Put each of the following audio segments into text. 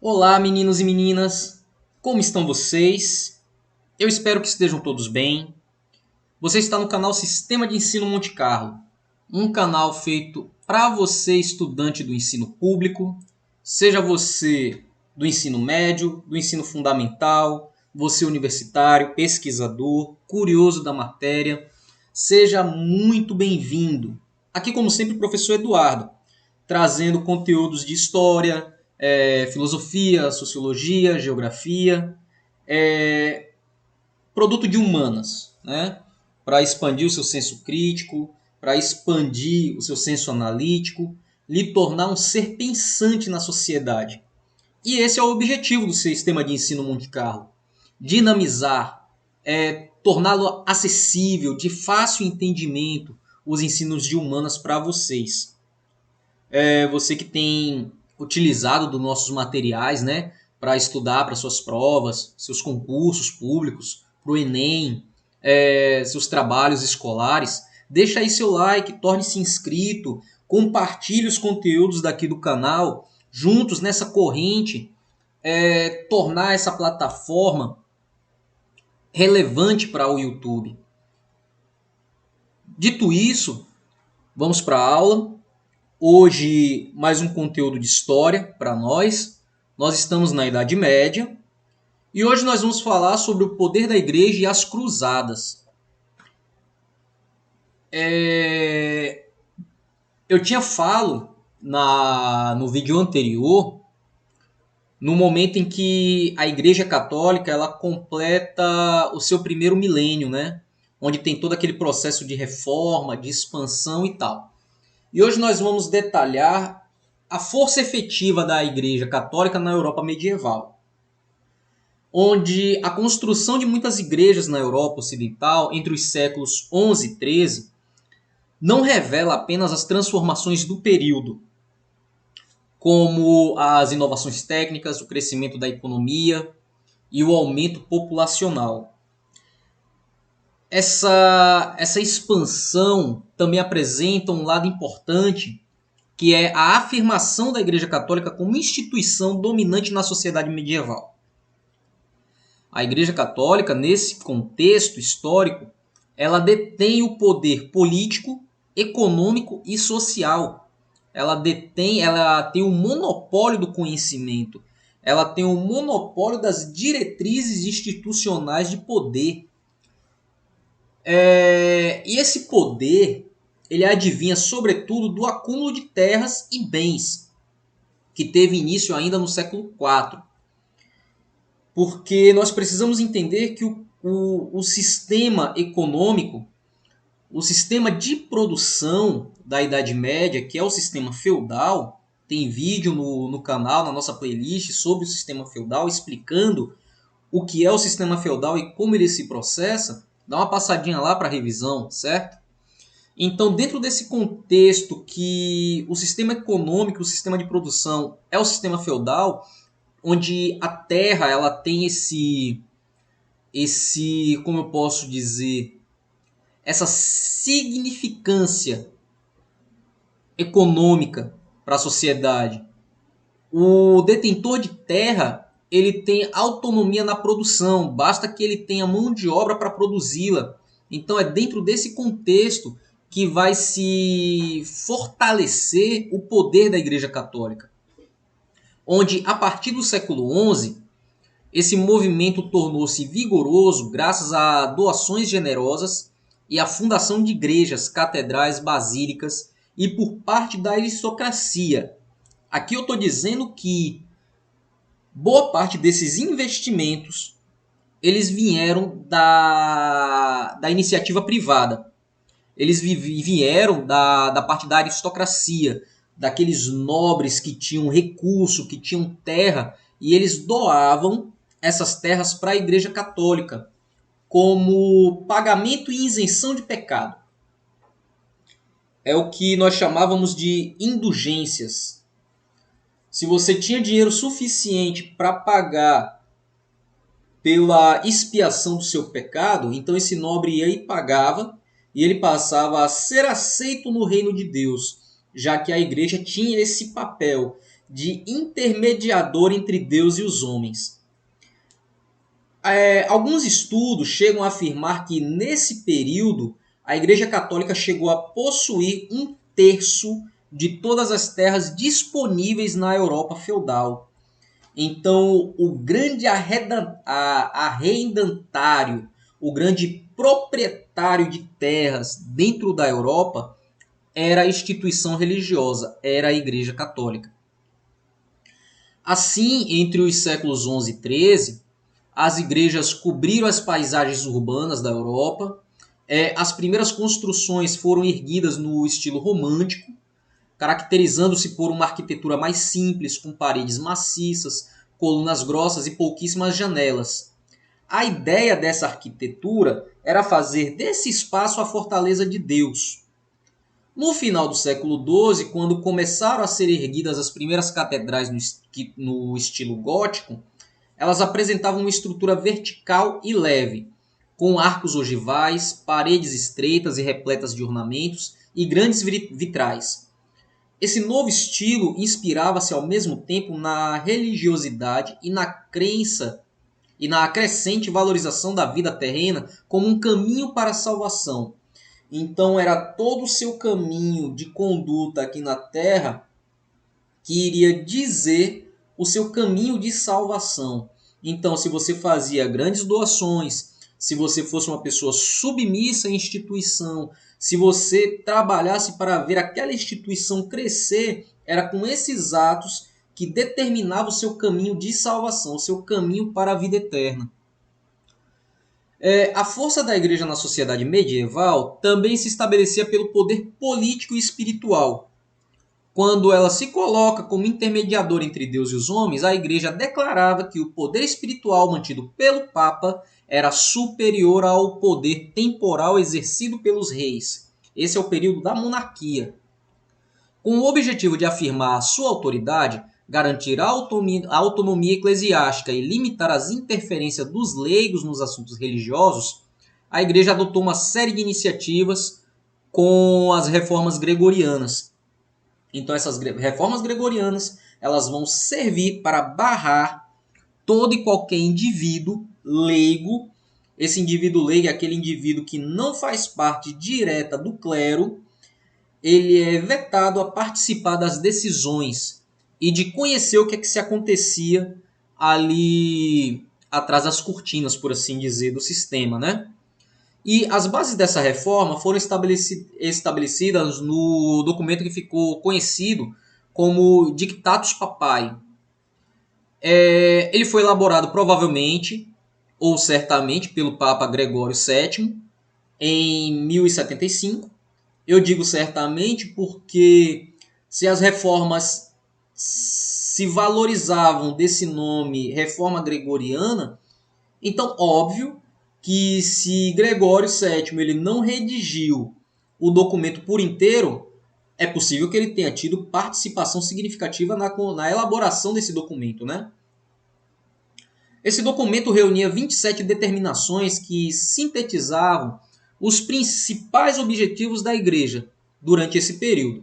Olá, meninos e meninas, como estão vocês? Eu espero que estejam todos bem. Você está no canal Sistema de Ensino Monte Carlo, um canal feito para você, estudante do ensino público, seja você do ensino médio, do ensino fundamental, você universitário, pesquisador, curioso da matéria, seja muito bem-vindo. Aqui, como sempre, o professor Eduardo, trazendo conteúdos de história, filosofia, sociologia, geografia, produto de humanas, né? Para expandir o seu senso crítico, para expandir o seu senso analítico, lhe tornar um ser pensante na sociedade. E esse é o objetivo do sistema de ensino Monte Carlo: dinamizar, torná-lo acessível, de fácil entendimento, os ensinos de humanas para vocês. Você que tem utilizado dos nossos materiais, né, para estudar para suas provas, seus concursos públicos, para o Enem, seus trabalhos escolares, deixa aí seu like, torne-se inscrito, compartilhe os conteúdos daqui do canal, juntos nessa corrente, tornar essa plataforma relevante para o YouTube. Dito isso, vamos para a aula. Hoje, mais um conteúdo de história para nós. Nós estamos na Idade Média e hoje nós vamos falar sobre o poder da igreja e as cruzadas. Eu tinha falo no vídeo anterior, no momento em que a Igreja Católica ela completa o seu primeiro milênio, né? Onde tem todo aquele processo de reforma, de expansão e tal. E hoje nós vamos detalhar a força efetiva da Igreja Católica na Europa medieval, onde a construção de muitas igrejas na Europa Ocidental entre os séculos XI e XIII não revela apenas as transformações do período, como as inovações técnicas, o crescimento da economia e o aumento populacional. Essa expansão também apresenta um lado importante, que é a afirmação da Igreja Católica como instituição dominante na sociedade medieval. A Igreja Católica, nesse contexto histórico, ela detém o poder político, econômico e social. Ela tem o monopólio do conhecimento. Ela tem o monopólio das diretrizes institucionais de poder. E esse poder, ele advinha sobretudo do acúmulo de terras e bens, que teve início ainda no século IV. Porque nós precisamos entender que o sistema econômico, o sistema de produção da Idade Média, que é o sistema feudal, tem vídeo no canal, na nossa playlist, sobre o sistema feudal, explicando o que é o sistema feudal e como ele se processa. Dá uma passadinha lá para revisão, certo? Então, dentro desse contexto que o sistema econômico, o sistema de produção é o sistema feudal, onde a terra ela tem como eu posso dizer, essa significância econômica para a sociedade. O detentor de terra, ele tem autonomia na produção, basta que ele tenha mão de obra para produzi-la. Então é dentro desse contexto que vai se fortalecer o poder da Igreja Católica, onde a partir do século XI esse movimento tornou-se vigoroso graças a doações generosas e a fundação de igrejas, catedrais, basílicas e por parte da aristocracia. Aqui eu estou dizendo que boa parte desses investimentos eles vieram da iniciativa privada. Eles vieram da parte da aristocracia, daqueles nobres que tinham recurso, que tinham terra, e eles doavam essas terras para a Igreja Católica como pagamento e isenção de pecado. É o que nós chamávamos de indulgências. Se você tinha dinheiro suficiente para pagar pela expiação do seu pecado, então esse nobre ia e pagava, e ele passava a ser aceito no reino de Deus, já que a igreja tinha esse papel de intermediador entre Deus e os homens. Alguns estudos chegam a afirmar que, nesse período, a Igreja Católica chegou a possuir 1/3 de todas as terras disponíveis na Europa feudal. Então, o grande arrendatário, o grande proprietário de terras dentro da Europa era a instituição religiosa, era a Igreja Católica. Assim, entre os séculos XI e XIII, as igrejas cobriram as paisagens urbanas da Europa. As primeiras construções foram erguidas no estilo romântico, caracterizando-se por uma arquitetura mais simples, com paredes maciças, colunas grossas e pouquíssimas janelas. A ideia dessa arquitetura era fazer desse espaço a fortaleza de Deus. No final do século XII, quando começaram a ser erguidas as primeiras catedrais no estilo gótico, elas apresentavam uma estrutura vertical e leve, com arcos ogivais, paredes estreitas e repletas de ornamentos e grandes vitrais. Esse novo estilo inspirava-se ao mesmo tempo na religiosidade e na crença e na crescente valorização da vida terrena como um caminho para a salvação. Então era todo o seu caminho de conduta aqui na Terra que iria dizer o seu caminho de salvação. Então, se você fazia grandes doações, se você fosse uma pessoa submissa à instituição, se você trabalhasse para ver aquela instituição crescer, era com esses atos que determinava o seu caminho de salvação, o seu caminho para a vida eterna. A força da igreja na sociedade medieval também se estabelecia pelo poder político e espiritual. Quando ela se coloca como intermediadora entre Deus e os homens, a igreja declarava que o poder espiritual mantido pelo Papa era superior ao poder temporal exercido pelos reis. Esse é o período da monarquia. Com o objetivo de afirmar a sua autoridade, garantir a autonomia eclesiástica e limitar as interferências dos leigos nos assuntos religiosos, a igreja adotou uma série de iniciativas com as reformas gregorianas. Então essas reformas gregorianas elas vão servir para barrar todo e qualquer indivíduo leigo. Esse indivíduo leigo é aquele indivíduo que não faz parte direta do clero. Ele é vetado a participar das decisões e de conhecer o que é que se acontecia ali atrás das cortinas, por assim dizer, do sistema, né? E as bases dessa reforma foram estabelecidas no documento que ficou conhecido como Dictatus Papae. Ele foi elaborado provavelmente, ou certamente, pelo Papa Gregório VII, em 1075. Eu digo certamente porque se as reformas se valorizavam desse nome Reforma Gregoriana, então óbvio que se Gregório VII ele não redigiu o documento por inteiro, é possível que ele tenha tido participação significativa na elaboração desse documento, né? Esse documento reunia 27 determinações que sintetizavam os principais objetivos da Igreja durante esse período.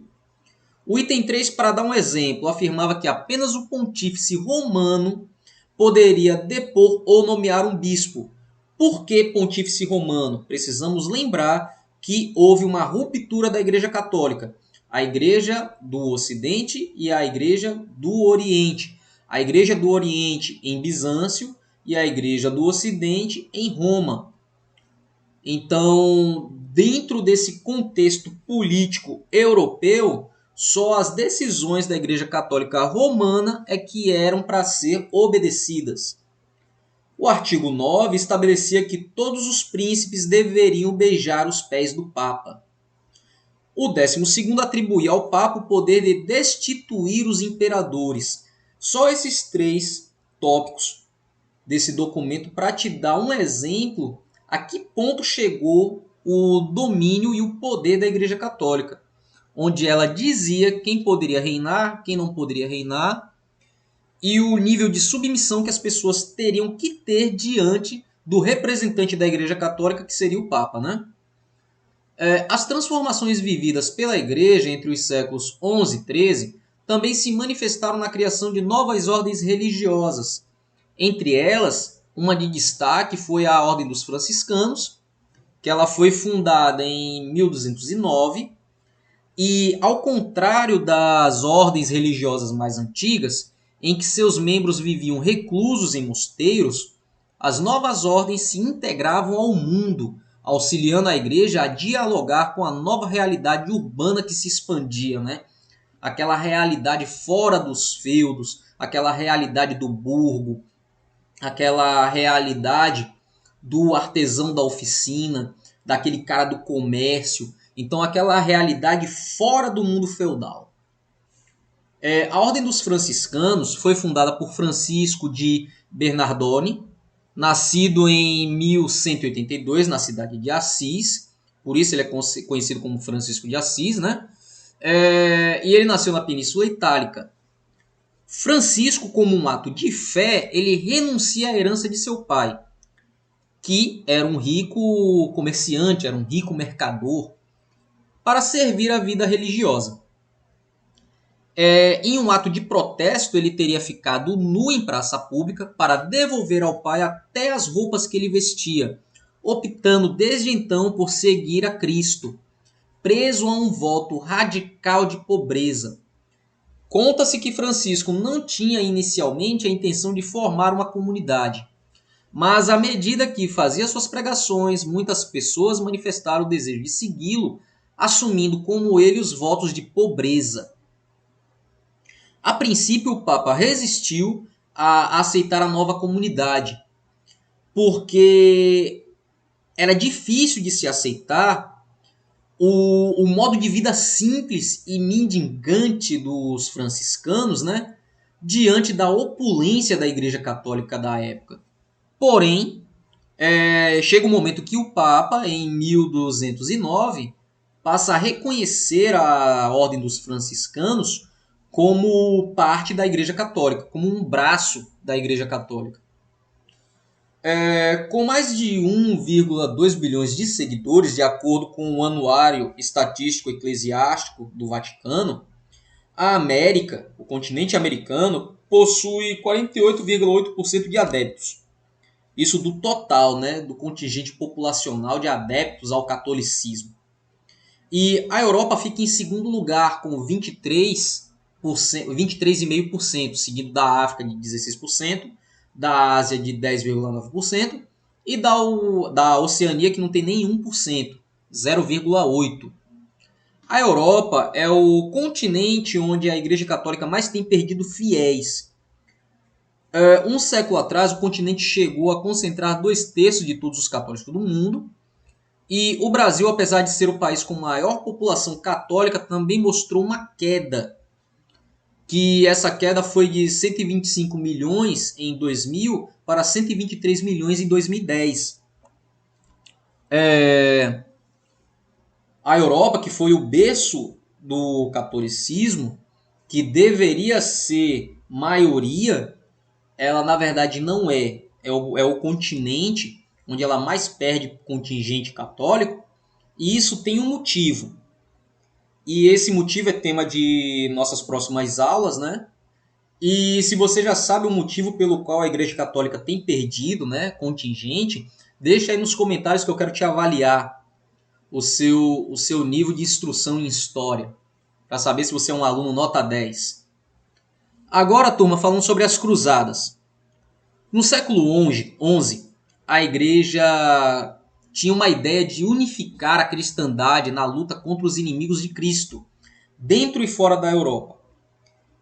O item 3, para dar um exemplo, afirmava que apenas o pontífice romano poderia depor ou nomear um bispo. Por que pontífice romano? Precisamos lembrar que houve uma ruptura da Igreja Católica. A Igreja do Ocidente e a Igreja do Oriente. A Igreja do Oriente em Bizâncio e a Igreja do Ocidente em Roma. Então, dentro desse contexto político europeu, só as decisões da Igreja Católica Romana é que eram para ser obedecidas. O artigo 9 estabelecia que todos os príncipes deveriam beijar os pés do Papa. O 12º atribuía ao Papa o poder de destituir os imperadores. Só esses 3 tópicos desse documento para te dar um exemplo a que ponto chegou o domínio e o poder da Igreja Católica, onde ela dizia quem poderia reinar, quem não poderia reinar, e o nível de submissão que as pessoas teriam que ter diante do representante da Igreja Católica, que seria o Papa, né? As transformações vividas pela Igreja entre os séculos XI e XIII também se manifestaram na criação de novas ordens religiosas. Entre elas, uma de destaque foi a Ordem dos Franciscanos, que ela foi fundada em 1209, e ao contrário das ordens religiosas mais antigas, em que seus membros viviam reclusos em mosteiros, as novas ordens se integravam ao mundo, auxiliando a igreja a dialogar com a nova realidade urbana que se expandia, né? Aquela realidade fora dos feudos, aquela realidade do burgo, aquela realidade do artesão da oficina, daquele cara do comércio. Então, aquela realidade fora do mundo feudal. A Ordem dos Franciscanos foi fundada por Francisco de Bernardone, nascido em 1182 na cidade de Assis. Por isso ele é conhecido como Francisco de Assis, né? E ele nasceu na Península Itálica. Francisco, como um ato de fé, ele renuncia à herança de seu pai, que era um rico comerciante, era um rico mercador, para servir a vida religiosa. Em um ato de protesto, ele teria ficado nu em praça pública para devolver ao pai até as roupas que ele vestia, optando desde então por seguir a Cristo, preso a um voto radical de pobreza. Conta-se que Francisco não tinha inicialmente a intenção de formar uma comunidade, mas à medida que fazia suas pregações, muitas pessoas manifestaram o desejo de segui-lo, assumindo como ele os votos de pobreza. A princípio, o Papa resistiu a aceitar a nova comunidade, porque era difícil de se aceitar o modo de vida simples e mendigante dos franciscanos, né, diante da opulência da Igreja Católica da época. Porém, chega um momento que o Papa, em 1209, passa a reconhecer a Ordem dos Franciscanos como parte da Igreja Católica, como um braço da Igreja Católica. Com mais de 1,2 bilhões de seguidores, de acordo com o Anuário Estatístico Eclesiástico do Vaticano, a América, o continente americano, possui 48,8% de adeptos. Isso do total, né, do contingente populacional de adeptos ao catolicismo. E a Europa fica em segundo lugar, com 23,5%, seguido da África de 16%, da Ásia de 10,9% e da Oceania, que não tem nem 1%, 0,8%. A Europa é o continente onde a Igreja Católica mais tem perdido fiéis. Um século atrás, o continente chegou a concentrar 2/3 de todos os católicos do mundo. E o Brasil, apesar de ser o país com maior população católica, também mostrou uma queda. Que essa queda foi de 125 milhões em 2000 para 123 milhões em 2010. A Europa, que foi o berço do catolicismo, que deveria ser maioria, ela na verdade não é. É o continente onde ela mais perde contingente católico, e isso tem um motivo. E esse motivo é tema de nossas próximas aulas, né? E se você já sabe o motivo pelo qual a Igreja Católica tem perdido, né, contingente, deixa aí nos comentários que eu quero te avaliar o seu nível de instrução em história, para saber se você é um aluno nota 10. Agora, turma, falando sobre as cruzadas. No século XI, a Igreja tinha uma ideia de unificar a cristandade na luta contra os inimigos de Cristo, dentro e fora da Europa.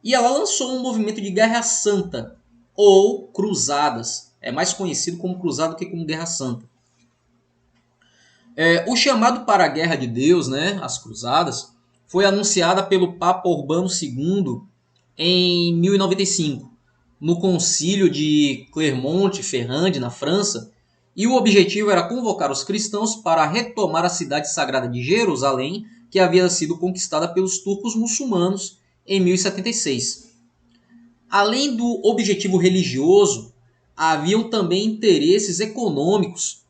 E ela lançou um movimento de Guerra Santa, ou Cruzadas. É mais conhecido como Cruzada do que como Guerra Santa. O chamado para a Guerra de Deus, né, as Cruzadas, foi anunciada pelo Papa Urbano II em 1095, no concílio de Clermont-Ferrand, na França, e o objetivo era convocar os cristãos para retomar a cidade sagrada de Jerusalém, que havia sido conquistada pelos turcos muçulmanos em 1076. Além do objetivo religioso, haviam também interesses econômicos,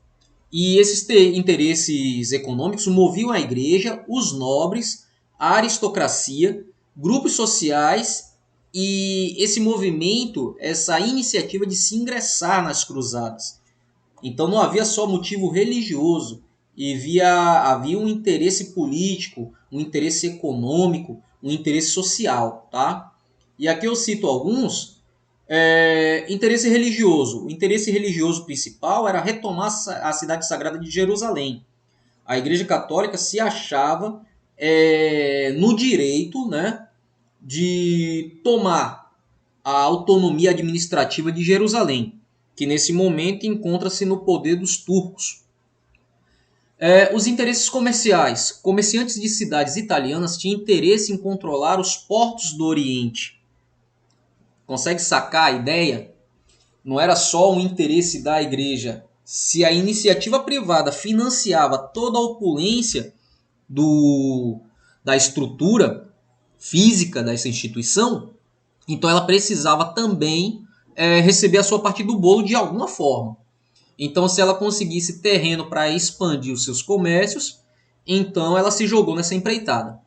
e esses interesses econômicos moviam a igreja, os nobres, a aristocracia, grupos sociais e esse movimento, essa iniciativa de se ingressar nas cruzadas. Então não havia só motivo religioso, havia um interesse político, um interesse econômico, um interesse social. Tá? E aqui eu cito alguns. Interesse religioso. O interesse religioso principal era retomar a cidade sagrada de Jerusalém. A Igreja Católica se achava no direito, né, de tomar a autonomia administrativa de Jerusalém, que nesse momento encontra-se no poder dos turcos. Os interesses comerciais. Comerciantes de cidades italianas tinham interesse em controlar os portos do Oriente. Consegue sacar a ideia? Não era só um interesse da igreja. Se a iniciativa privada financiava toda a opulência da estrutura física dessa instituição, então ela precisava também receber a sua parte do bolo de alguma forma. Então, se ela conseguisse terreno para expandir os seus comércios, então ela se jogou nessa empreitada.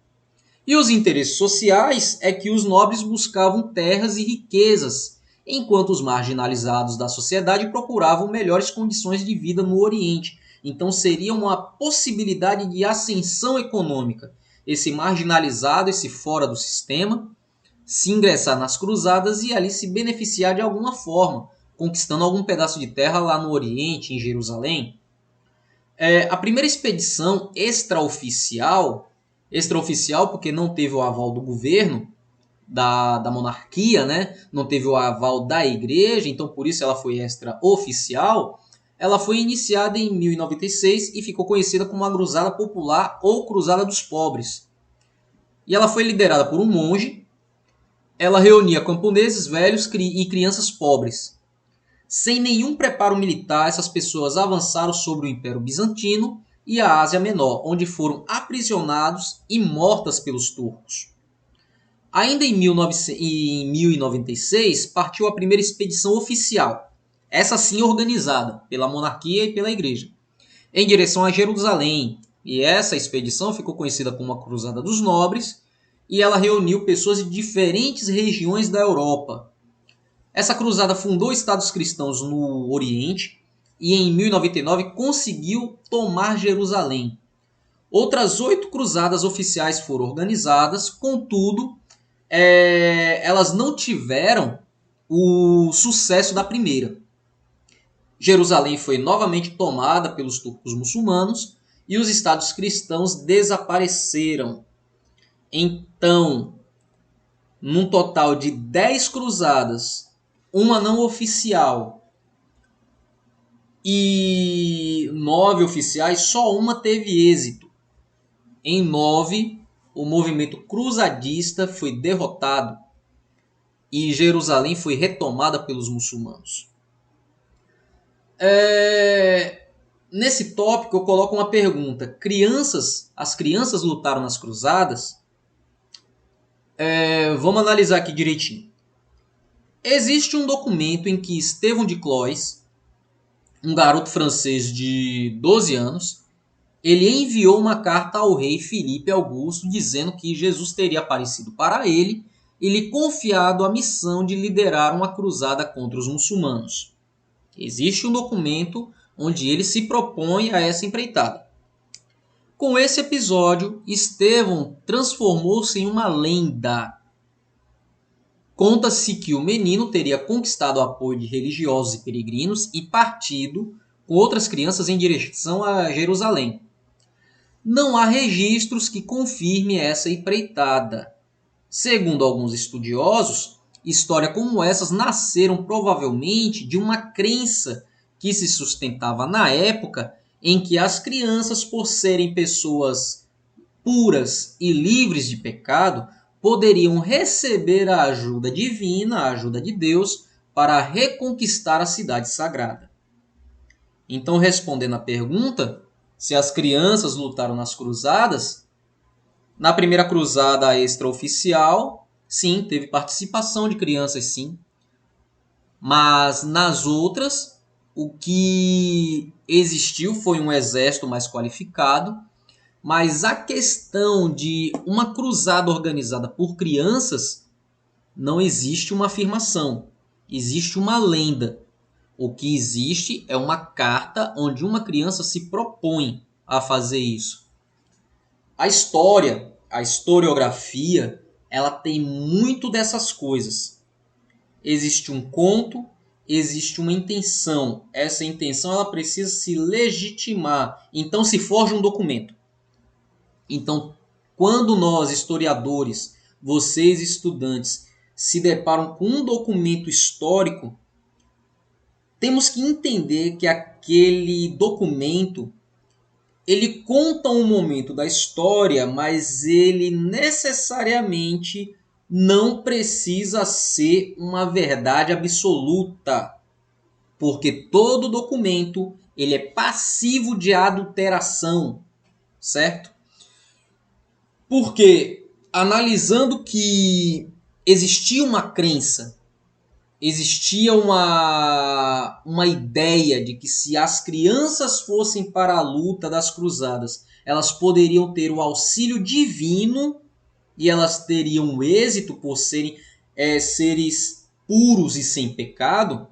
E os interesses sociais é que os nobres buscavam terras e riquezas, enquanto os marginalizados da sociedade procuravam melhores condições de vida no Oriente. Então seria uma possibilidade de ascensão econômica. Esse marginalizado, esse fora do sistema, se ingressar nas cruzadas e ali se beneficiar de alguma forma, conquistando algum pedaço de terra lá no Oriente, em Jerusalém. A primeira expedição extraoficial porque não teve o aval do governo, da monarquia, né? Não teve o aval da igreja, então por isso ela foi extraoficial. Ela foi iniciada em 1096 e ficou conhecida como a Cruzada Popular ou Cruzada dos Pobres. E ela foi liderada por um monge. Ela reunia camponeses, velhos e crianças pobres. Sem nenhum preparo militar, essas pessoas avançaram sobre o Império Bizantino e a Ásia Menor, onde foram aprisionados e mortas pelos turcos. Ainda em 1096, partiu a primeira expedição oficial, essa sim organizada pela monarquia e pela igreja, em direção a Jerusalém. E essa expedição ficou conhecida como a Cruzada dos Nobres, e ela reuniu pessoas de diferentes regiões da Europa. Essa cruzada fundou estados cristãos no Oriente e em 1099 conseguiu tomar Jerusalém. Outras 8 cruzadas oficiais foram organizadas, contudo, elas não tiveram o sucesso da primeira. Jerusalém foi novamente tomada pelos turcos muçulmanos e os estados cristãos desapareceram. Então, num total de 10 cruzadas, uma não oficial e 9 oficiais, só uma teve êxito. Em 9, o movimento cruzadista foi derrotado e Jerusalém foi retomada pelos muçulmanos. Nesse tópico eu coloco uma pergunta. As crianças lutaram nas cruzadas? Vamos analisar aqui direitinho. Existe um documento em que Estevão de Cloyes, um garoto francês de 12 anos, ele enviou uma carta ao rei Filipe Augusto dizendo que Jesus teria aparecido para ele e lhe confiado a missão de liderar uma cruzada contra os muçulmanos. Existe um documento onde ele se propõe a essa empreitada. Com esse episódio, Estevão transformou-se em uma lenda. Conta-se que o menino teria conquistado o apoio de religiosos e peregrinos e partido com outras crianças em direção a Jerusalém. Não há registros que confirmem essa empreitada. Segundo alguns estudiosos, histórias como essas nasceram provavelmente de uma crença que se sustentava na época em que as crianças, por serem pessoas puras e livres de pecado, poderiam receber a ajuda divina, a ajuda de Deus, para reconquistar a cidade sagrada. Então, respondendo à pergunta, se as crianças lutaram nas cruzadas, na primeira cruzada extraoficial, sim, teve participação de crianças, sim. Mas nas outras, o que existiu foi um exército mais qualificado Mas a questão de uma cruzada organizada por crianças, não existe uma afirmação, existe uma lenda. O que existe é uma carta onde uma criança se propõe a fazer isso. A história, a historiografia, ela tem muito dessas coisas. Existe um conto, existe uma intenção. Essa intenção ela precisa se legitimar. Então se forja um documento. Então, quando nós, historiadores, vocês, estudantes, se deparam com um documento histórico, temos que entender que aquele documento ele conta um momento da história, mas ele necessariamente não precisa ser uma verdade absoluta, porque todo documento ele é passivo de adulteração, certo? Porque analisando que existia uma crença, existia uma ideia de que se as crianças fossem para a luta das cruzadas, elas poderiam ter o auxílio divino e elas teriam êxito por serem seres puros e sem pecado,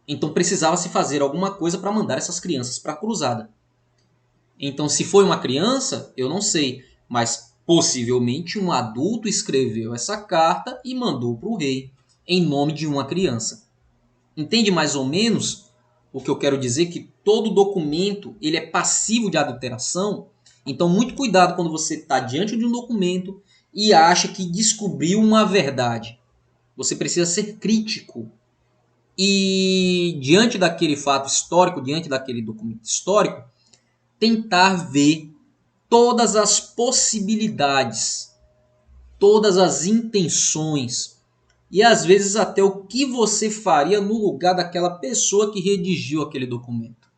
então precisava se fazer alguma coisa para mandar essas crianças para a cruzada. Então, se foi uma criança, eu não sei, mas possivelmente um adulto escreveu essa carta e mandou para o rei em nome de uma criança. Entende mais ou menos o que eu quero dizer? Que todo documento ele é passivo de adulteração. Então, muito cuidado quando você está diante de um documento e acha que descobriu uma verdade. Você precisa ser crítico. E diante daquele fato histórico, diante daquele documento histórico, tentar ver todas as possibilidades, todas as intenções e às vezes até o que você faria no lugar daquela pessoa que redigiu aquele documento.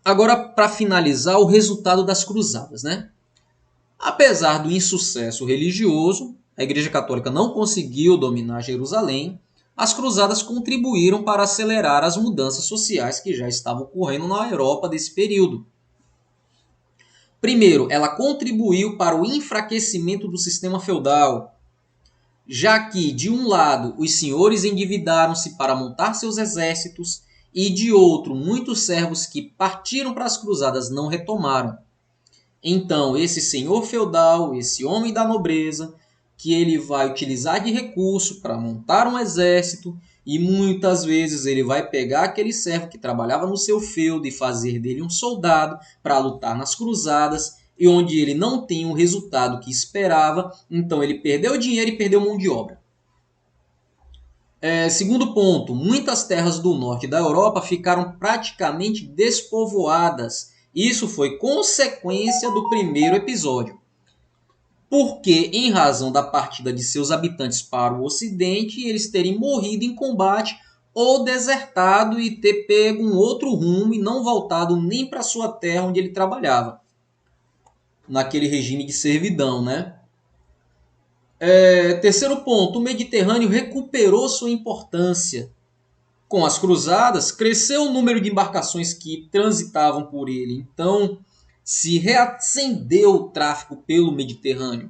Agora, para finalizar, o resultado das cruzadas, né? Apesar do insucesso religioso, a Igreja Católica não conseguiu dominar Jerusalém. As cruzadas contribuíram para acelerar as mudanças sociais que já estavam ocorrendo na Europa desse período. Primeiro, ela contribuiu para o enfraquecimento do sistema feudal, já que, de um lado, os senhores endividaram-se para montar seus exércitos e, de outro, muitos servos que partiram para as cruzadas não retomaram. Então, esse senhor feudal, esse homem da nobreza, que ele vai utilizar de recurso para montar um exército e muitas vezes ele vai pegar aquele servo que trabalhava no seu feudo e fazer dele um soldado para lutar nas cruzadas e onde ele não tem o resultado que esperava, então ele perdeu dinheiro e perdeu mão de obra. Segundo ponto, muitas terras do norte da Europa ficaram praticamente despovoadas. Isso foi consequência do primeiro episódio. Porque, em razão da partida de seus habitantes para o ocidente, eles terem morrido em combate ou desertado e ter pego um outro rumo e não voltado nem para sua terra onde ele trabalhava. Naquele regime de servidão, né? Terceiro ponto, o Mediterrâneo recuperou sua importância. Com as cruzadas, cresceu o número de embarcações que transitavam por ele. Então, se reacendeu o tráfego pelo Mediterrâneo.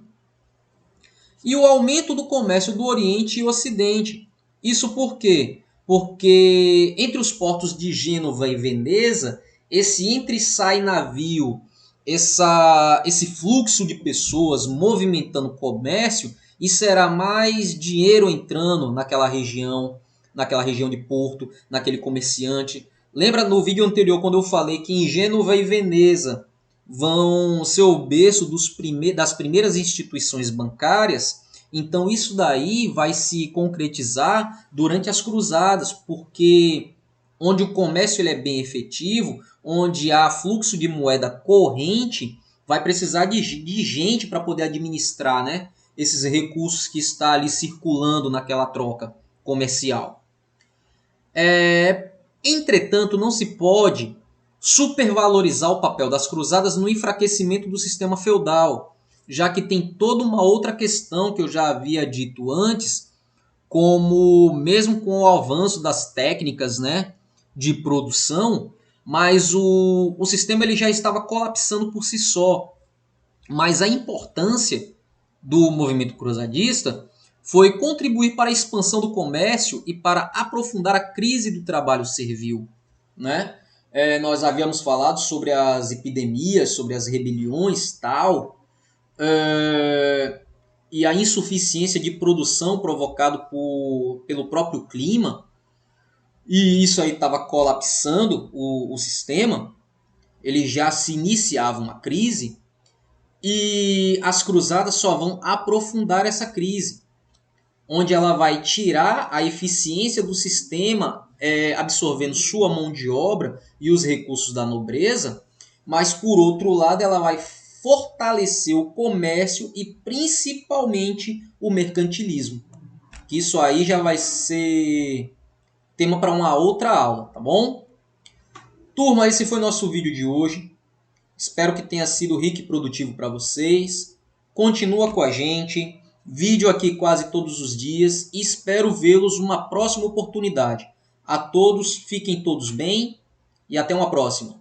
E o aumento do comércio do Oriente e Ocidente. Isso por quê? Porque entre os portos de Gênova e Veneza, esse entra e sai navio, esse fluxo de pessoas movimentando o comércio, e será mais dinheiro entrando naquela região de porto, naquele comerciante. Lembra no vídeo anterior quando eu falei que em Gênova e Veneza vão ser o berço das primeiras instituições bancárias? Então isso daí vai se concretizar durante as cruzadas, porque onde o comércio ele é bem efetivo, onde há fluxo de moeda corrente, vai precisar de gente para poder administrar, né, esses recursos que está ali circulando naquela troca comercial. Entretanto, não se pode supervalorizar o papel das cruzadas no enfraquecimento do sistema feudal, já que tem toda uma outra questão que eu já havia dito antes, como mesmo com o avanço das técnicas, né, de produção, mas o sistema ele já estava colapsando por si só. Mas a importância do movimento cruzadista foi contribuir para a expansão do comércio e para aprofundar a crise do trabalho servil, né? Nós havíamos falado sobre as epidemias, sobre as rebeliões, tal, e a insuficiência de produção provocado pelo próprio clima, e isso aí estava colapsando o sistema. Ele já se iniciava uma crise, e as cruzadas só vão aprofundar essa crise, onde ela vai tirar a eficiência do sistema, absorvendo sua mão de obra e os recursos da nobreza, mas por outro lado ela vai fortalecer o comércio e principalmente o mercantilismo. Que isso aí já vai ser tema para uma outra aula, tá bom? Turma, esse foi nosso vídeo de hoje. Espero que tenha sido rico e produtivo para vocês. Continua com a gente. Vídeo aqui quase todos os dias. E espero vê-los numa próxima oportunidade. A todos, fiquem todos bem e até uma próxima.